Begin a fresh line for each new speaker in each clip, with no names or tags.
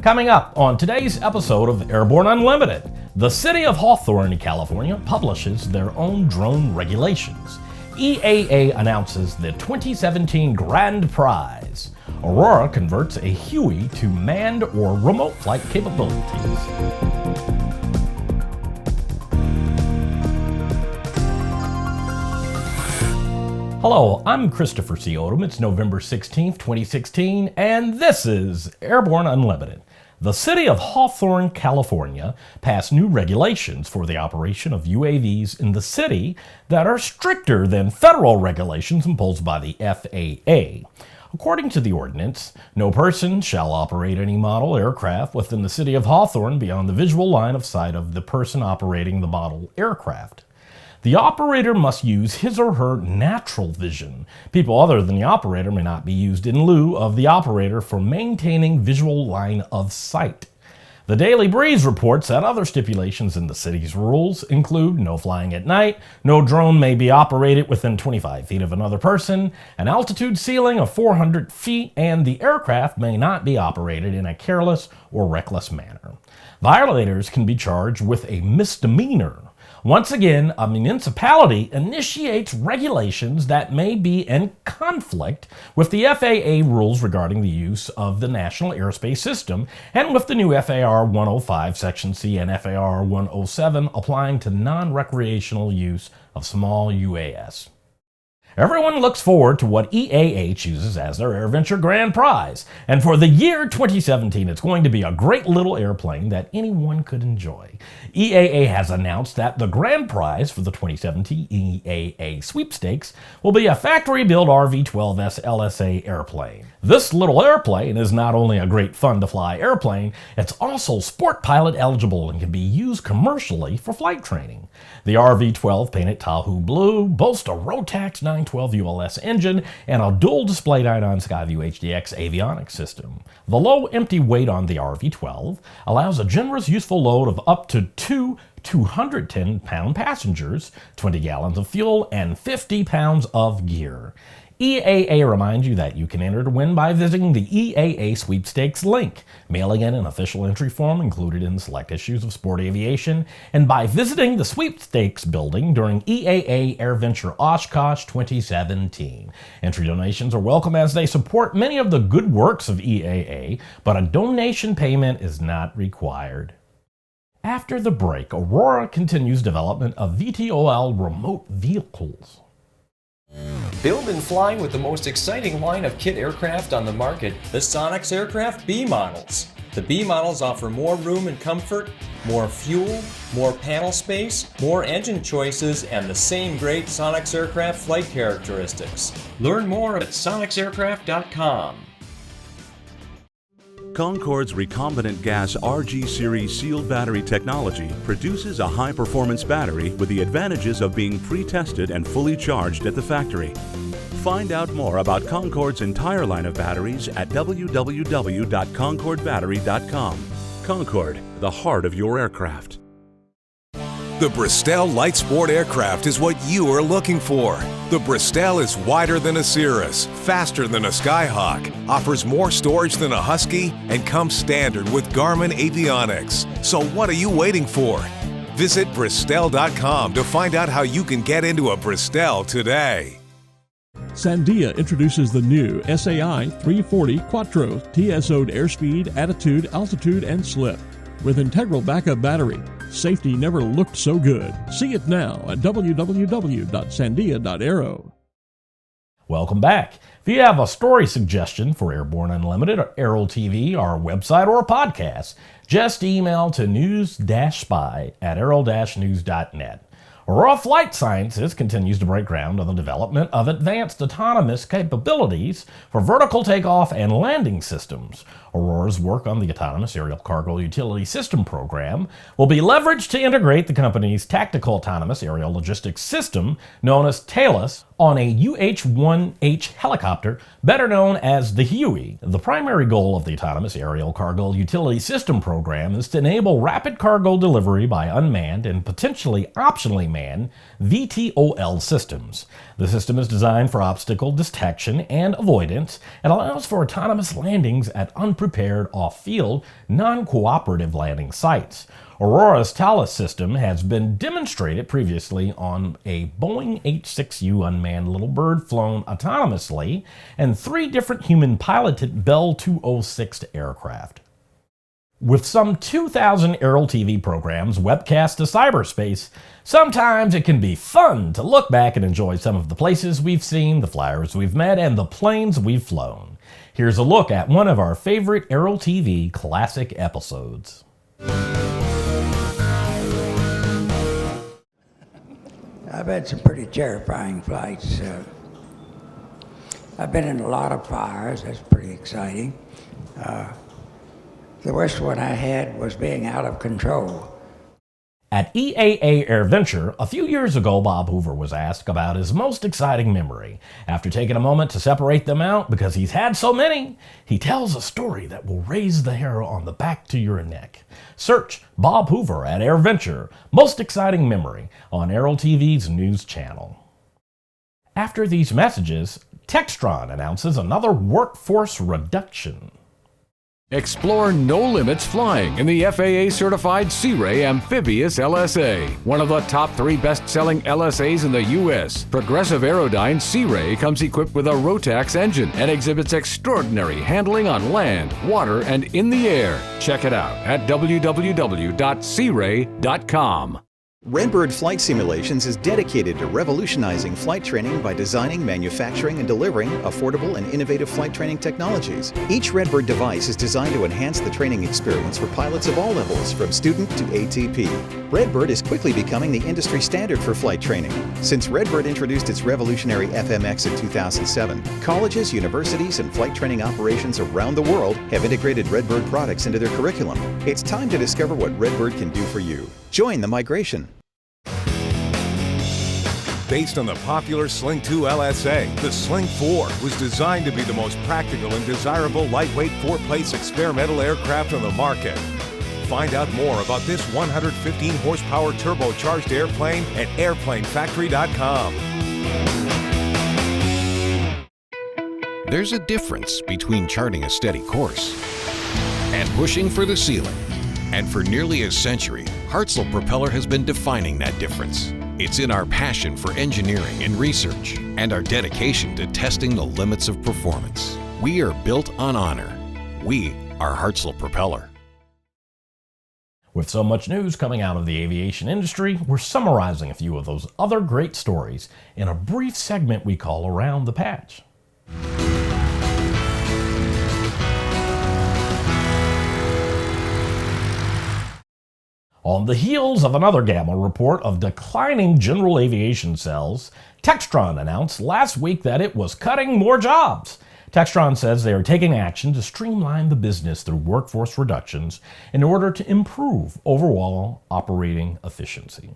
Coming up on today's episode of Airborne Unlimited, the city of Hawthorne, California publishes their own drone regulations. EAA announces the 2017 Grand Prize. Aurora converts a Huey to manned or remote flight capabilities. Hello, I'm Christopher C. Odom. It's November 16th, 2016, and this is Airborne Unlimited. The city of Hawthorne, California, passed new regulations for the operation of UAVs in the city that are stricter than federal regulations imposed by the FAA. According to the ordinance, no person shall operate any model aircraft within the city of Hawthorne beyond the visual line of sight of the person operating the model aircraft. The operator must use his or her natural vision. People other than the operator may not be used in lieu of the operator for maintaining visual line of sight. The Daily Breeze reports that other stipulations in the city's rules include no flying at night, no drone may be operated within 25 feet of another person, an altitude ceiling of 400 feet, and the aircraft may not be operated in a careless or reckless manner. Violators can be charged with a misdemeanor. Once again, a municipality initiates regulations that may be in conflict with the FAA rules regarding the use of the National Airspace System and with the new FAR 105 Section C and FAR 107 applying to non-recreational use of small UAS. Everyone looks forward to what EAA chooses as their AirVenture Grand Prize, and for the year 2017, it's going to be a great little airplane that anyone could enjoy. EAA has announced that the Grand Prize for the 2017 EAA Sweepstakes will be a factory-built RV-12S LSA airplane. This little airplane is not only a great fun-to-fly airplane, it's also sport pilot eligible and can be used commercially for flight training. The RV-12, painted Tahoe blue, boasts a Rotax 912 ULS engine and a dual displayed ion Skyview HDX avionics system. The low empty weight on the RV-12 allows a generous useful load of up to two 210-pound passengers, 20 gallons of fuel, and 50 pounds of gear. EAA reminds you that you can enter to win by visiting the EAA Sweepstakes link, mailing in an official entry form included in select issues of Sport Aviation, and by visiting the Sweepstakes building during EAA AirVenture Oshkosh 2017. Entry donations are welcome as they support many of the good works of EAA, but a donation payment is not required. After the break, Aurora continues development of VTOL remote vehicles.
Build and fly with the most exciting line of kit aircraft on the market, the Sonex Aircraft B models. The B models offer more room and comfort, more fuel, more panel space, more engine choices, and the same great Sonex Aircraft flight characteristics. Learn more at sonexaircraft.com.
Concorde's recombinant gas RG series sealed battery technology produces a high-performance battery with the advantages of being pre-tested and fully charged at the factory. Find out more about Concorde's entire line of batteries at www.concordebattery.com. Concorde, the heart of your aircraft.
The Bristol Light Sport aircraft is what you are looking for. The Bristol is wider than a Cirrus, faster than a Skyhawk, offers more storage than a Husky, and comes standard with Garmin avionics. So what are you waiting for? Visit Bristol.com to find out how you can get into a Bristol today.
Sandia introduces the new SAI 340 Quattro TSO'd airspeed, attitude, altitude, and slip. With integral backup battery, safety never looked so good. See it now at www.sandia.aero.
Welcome back. If you have a story suggestion for Airborne Unlimited, or Aero-TV, our website, or a podcast, just email to news-spy@aero-news.net. Aurora Flight Sciences continues to break ground on the development of advanced autonomous capabilities for vertical takeoff and landing systems. Aurora's work on the Autonomous Aerial Cargo Utility System program will be leveraged to integrate the company's Tactical Autonomous Aerial Logistics System, known as TALUS, on a UH-1H helicopter, better known as the Huey. The primary goal of the Autonomous Aerial Cargo Utility System program is to enable rapid cargo delivery by unmanned and potentially optionally manned VTOL systems. The system is designed for obstacle detection and avoidance and allows for autonomous landings at unprepared, off-field, non-cooperative landing sites. Aurora's Thales system has been demonstrated previously on a Boeing H-6U unmanned Little Bird flown autonomously and 3 different human-piloted Bell 206 aircraft. With some 2,000 aero-TV programs webcast to cyberspace, sometimes it can be fun to look back and enjoy some of the places we've seen, the flyers we've met, and the planes we've flown. Here's a look at one of our favorite aero-TV classic episodes.
I've had some pretty terrifying flights. I've been in a lot of fires. That's pretty exciting. The worst one I had was being out of control.
At EAA AirVenture, a few years ago, Bob Hoover was asked about his most exciting memory. After taking a moment to separate them out, because he's had so many, he tells a story that will raise the hair on the back to your neck. Search Bob Hoover at AirVenture, most exciting memory, on Aero-TV's news channel. After these messages, Textron announces another workforce reduction.
Explore no-limits flying in the FAA-certified Sea Ray Amphibious LSA, one of the top 3 best-selling LSAs in the U.S. Progressive Aerodyne Sea Ray comes equipped with a Rotax engine and exhibits extraordinary handling on land, water, and in the air. Check it out at www.searay.com.
Redbird Flight Simulations is dedicated to revolutionizing flight training by designing, manufacturing, and delivering affordable and innovative flight training technologies. Each Redbird device is designed to enhance the training experience for pilots of all levels, from student to ATP. Redbird is quickly becoming the industry standard for flight training. Since Redbird introduced its revolutionary FMX in 2007, colleges, universities, and flight training operations around the world have integrated Redbird products into their curriculum. It's time to discover what Redbird can do for you. Join the migration.
Based on the popular Sling 2 LSA, the Sling 4 was designed to be the most practical and desirable lightweight 4-place experimental aircraft on the market. Find out more about this 115 horsepower turbocharged airplane at airplanefactory.com.
There's a difference between charting a steady course and pushing for the ceiling. And for nearly a century, Hartzell Propeller has been defining that difference. It's in our passion for engineering and research and our dedication to testing the limits of performance. We are built on honor. We are Hartzell Propeller.
With so much news coming out of the aviation industry, we're summarizing a few of those other great stories in a brief segment we call Around the Patch. On the heels of another Gamma report of declining general aviation sales, Textron announced last week that it was cutting more jobs. Textron says they are taking action to streamline the business through workforce reductions in order to improve overall operating efficiency.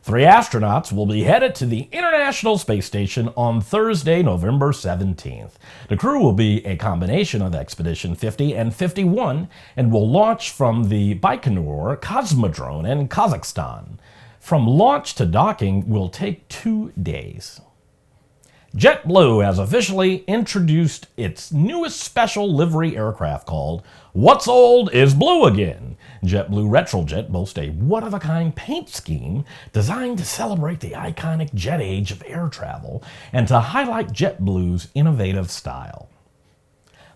3 astronauts will be headed to the International Space Station on Thursday, November 17th. The crew will be a combination of Expedition 50 and 51 and will launch from the Baikonur Cosmodrome in Kazakhstan. From launch to docking will take 2 days. JetBlue has officially introduced its newest special livery aircraft called What's Old is Blue Again. JetBlue Retrojet boasts a one-of-a-kind paint scheme designed to celebrate the iconic jet age of air travel and to highlight JetBlue's innovative style.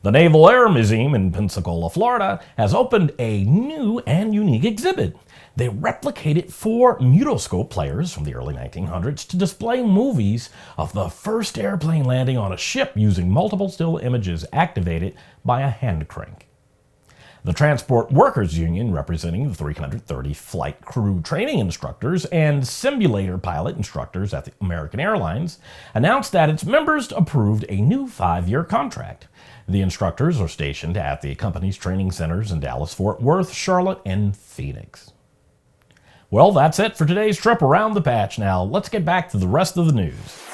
The Naval Air Museum in Pensacola, Florida has opened a new and unique exhibit. They replicated 4 mutoscope players from the early 1900s to display movies of the first airplane landing on a ship using multiple still images activated by a hand crank. The Transport Workers Union, representing the 330 flight crew training instructors and simulator pilot instructors at the American Airlines, announced that its members approved a new 5-year contract. The instructors are stationed at the company's training centers in Dallas, Fort Worth, Charlotte, and Phoenix. Well, that's it for today's trip around the patch. Now, let's get back to the rest of the news.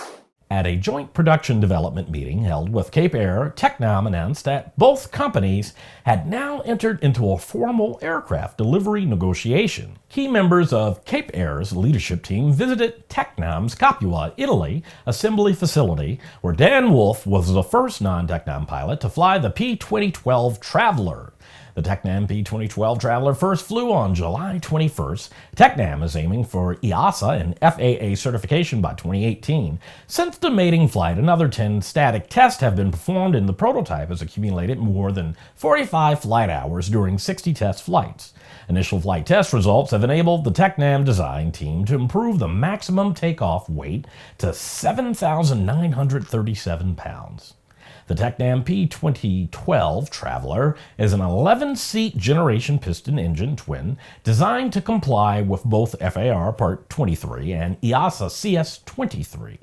At a joint production development meeting held with Cape Air, Textron announced that both companies had now entered into a formal aircraft delivery negotiation. Key members of Cape Air's leadership team visited Textron's Capua, Italy, assembly facility, where Dan Wolf was the first non-Textron pilot to fly the P-2012 Traveler. The Textron P-2012 Traveler first flew on July 21st. Textron is aiming for EASA and FAA certification by 2018. Since the maiden flight, another 10 static tests have been performed, and the prototype has accumulated more than 45 flight hours during 60 test flights. Initial flight test results have enabled the Textron design team to improve the maximum takeoff weight to 7,937 pounds. The Textron P-2012 Traveler is an 11-seat generation piston engine twin designed to comply with both FAR Part 23 and EASA CS-23.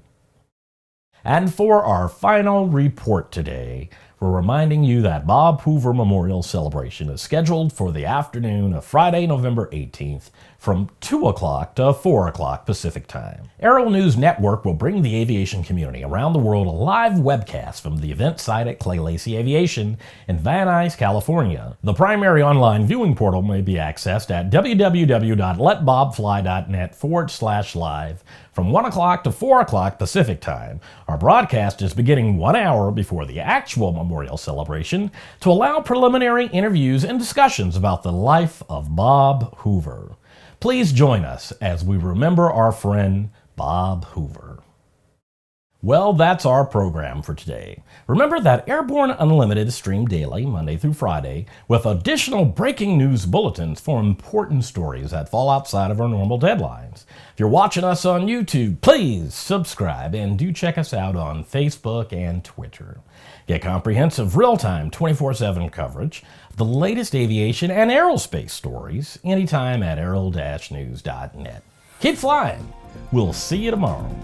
And for our final report today, we're reminding you that Bob Hoover Memorial Celebration is scheduled for the afternoon of Friday, November 18th from 2 o'clock to 4 o'clock Pacific Time. Aero-News Network will bring the aviation community around the world a live webcast from the event site at Clay Lacy Aviation in Van Nuys, California. The primary online viewing portal may be accessed at www.letbobfly.net/live from 1 o'clock to 4 o'clock Pacific Time. Our broadcast is beginning 1 hour before the actual memorial celebration to allow preliminary interviews and discussions about the life of Bob Hoover. Please join us as we remember our friend Bob Hoover. Well, that's our program for today. Remember that Airborne Unlimited is streamed daily, Monday through Friday, with additional breaking news bulletins for important stories that fall outside of our normal deadlines. If you're watching us on YouTube, please subscribe and do check us out on Facebook and Twitter. Get comprehensive, real-time, 24/7 coverage of the latest aviation and aerospace stories anytime at aero-news.net. Keep flying. We'll see you tomorrow.